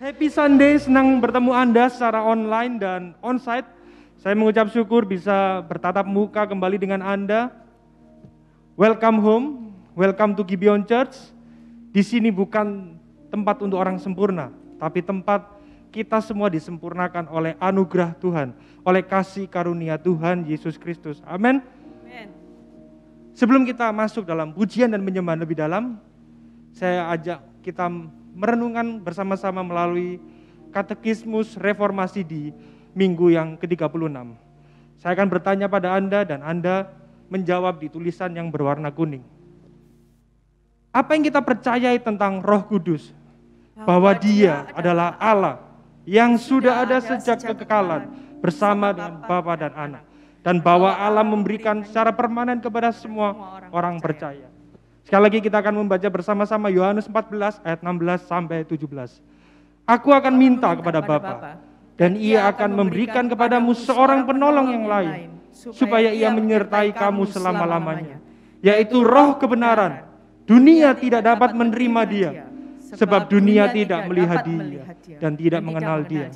Happy Sunday, senang bertemu Anda secara online dan onsite. Saya mengucap syukur bisa bertatap muka kembali dengan Anda. Welcome home, welcome to Gibeon Church. Di sini bukan tempat untuk orang sempurna, tapi tempat kita semua disempurnakan oleh anugerah Tuhan, oleh kasih karunia Tuhan Yesus Kristus. Amin. Sebelum kita masuk dalam pujian dan penyembahan lebih dalam, saya ajak kita merenungkan bersama-sama melalui katekismus reformasi di minggu yang ke-36. Saya akan bertanya pada Anda dan Anda menjawab di tulisan yang berwarna kuning. Apa yang kita percayai tentang Roh Kudus? Bahwa Dia adalah Allah yang sudah ada sejak kekekalan bersama dengan Bapa dan Anak. Dan bahwa Allah memberikan secara permanen kepada semua orang percaya. Sekali lagi kita akan membaca bersama-sama Yohanes 14 ayat 16 sampai 17. Aku akan minta kepada Bapa, dan Ia akan memberikan kepadamu seorang penolong yang lain, supaya Ia menyertai kamu selama-lamanya, yaitu Roh kebenaran. Dunia tidak dapat menerima Dia, sebab dunia tidak melihat Dia dan tidak mengenal Dia.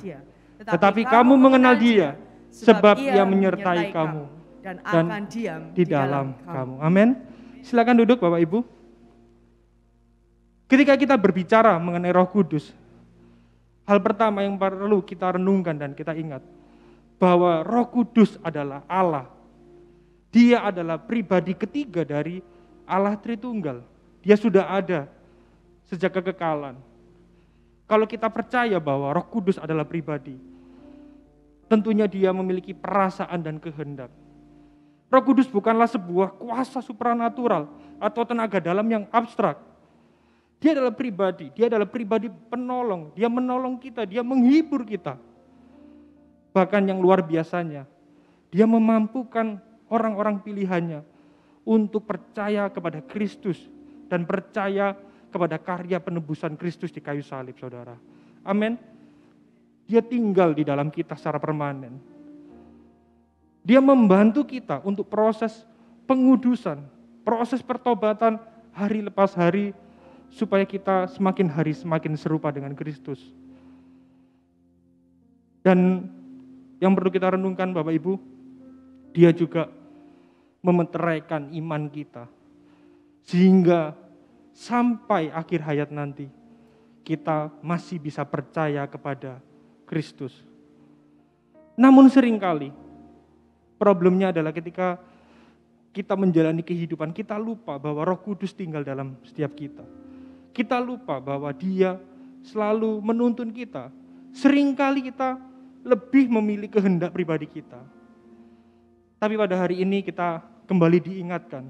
Tetapi kamu mengenal Dia, sebab Ia menyertai kamu dan akan diam di dalam kamu. Amin. Silakan duduk Bapak Ibu. Ketika kita berbicara mengenai Roh Kudus, hal pertama yang perlu kita renungkan dan kita ingat, bahwa Roh Kudus adalah Allah. Dia adalah pribadi ketiga dari Allah Tritunggal. Dia sudah ada sejak kekekalan. Kalau kita percaya bahwa Roh Kudus adalah pribadi, tentunya Dia memiliki perasaan dan kehendak. Roh Kudus bukanlah sebuah kuasa supranatural atau tenaga dalam yang abstrak. Dia adalah pribadi penolong. Dia menolong kita, Dia menghibur kita. Bahkan yang luar biasanya, Dia memampukan orang-orang pilihannya untuk percaya kepada Kristus dan percaya kepada karya penebusan Kristus di kayu salib, saudara. Amin. Dia tinggal di dalam kita secara permanen. Dia membantu kita untuk proses pengudusan, proses pertobatan hari lepas hari, supaya kita semakin hari semakin serupa dengan Kristus. Dan yang perlu kita renungkan Bapak Ibu, Dia juga memeteraikan iman kita, sehingga sampai akhir hayat nanti, kita masih bisa percaya kepada Kristus. Namun seringkali, problemnya adalah ketika kita menjalani kehidupan, kita lupa bahwa Roh Kudus tinggal dalam setiap kita. Kita lupa bahwa Dia selalu menuntun kita. Seringkali kita lebih memilih kehendak pribadi kita. Tapi pada hari ini kita kembali diingatkan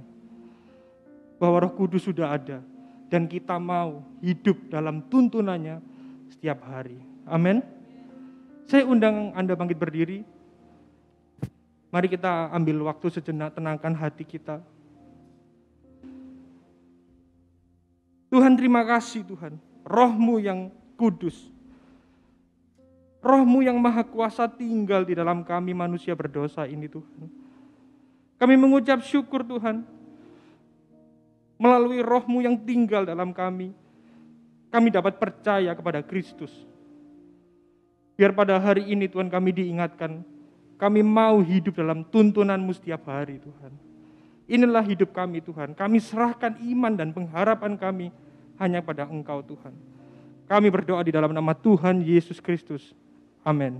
bahwa Roh Kudus sudah ada dan kita mau hidup dalam tuntunannya setiap hari. Amin. Saya undang Anda bangkit berdiri. Mari kita ambil waktu sejenak, tenangkan hati kita. Tuhan, terima kasih Tuhan, Roh-Mu yang kudus, Roh-Mu yang maha kuasa tinggal di dalam kami manusia berdosa ini Tuhan. Kami mengucap syukur Tuhan, melalui Roh-Mu yang tinggal dalam kami dapat percaya kepada Kristus. Biar pada hari ini Tuhan kami diingatkan, kami mau hidup dalam tuntunan-Mu setiap hari Tuhan. Inilah hidup kami Tuhan. Kami serahkan iman dan pengharapan kami hanya pada Engkau Tuhan. Kami berdoa di dalam nama Tuhan Yesus Kristus. Amin.